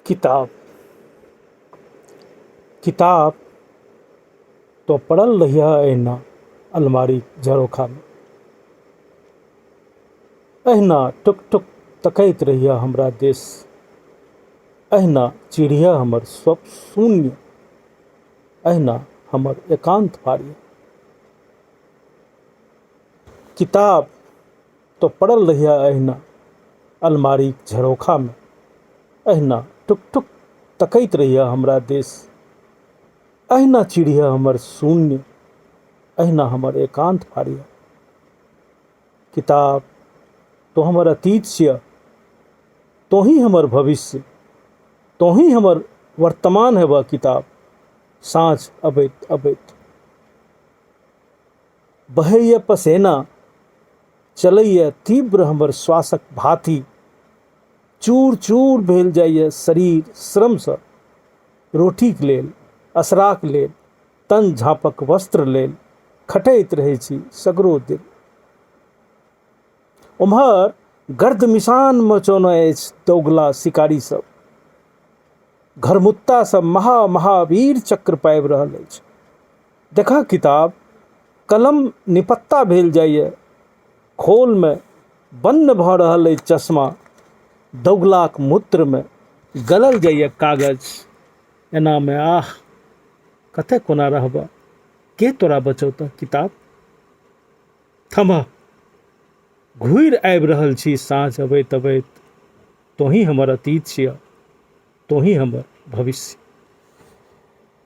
किताब किताब तो पड़ल रहिया अहिना अलमारी झरोखा में। अहिना टुक टुक तकैत रहिया हमरा देश। अहिना चिड़िया हमर स्वप्न शून्य। अहिना हमर एकांत फाड़िया। किताब तो पड़ल रहिया अहिना अलमारी झरोखा में। अहिना टुक टुक तकैत रहिया हमरा देश। अहिना चिड़िया हमर शून्य। अहिना हमर एकांत फाड़िया। किताब तो हमर अतीत छिया, तो ही हमर भविष्य, तो ही हमर वर्तमान है। वह किताब साँझ अबैत अबैत बहैया पसेना, चलैया तीव्र हमर श्वासक भांति। चूर चूर भेल जाइए शरीर श्रमसँ। रोटीक लेल, असराक लेल, तन झाँपक वस्त्र लेल खटैत रहै छी सगरो दिन। उम्हर गर्द मिसान मचौने अछि दोगला शिकारी सब। घरमुत्ता सब महावीर चक्र पाबि रहल अछि। देखा किताब, कलम निपत्ता भेल जाइए। खोल में बन्न भऽ रहल अछि चश्मा। दोगलाक मूत्र में गलल जाइए कागज। एना में आह, कतय कोना रहबा, के तोरा बचौता किताब। थमा, घुरि आबि रहल छी साँझ अबैत अबैत। तोही हमर अतीत छिया, तोही हमर भविष्य।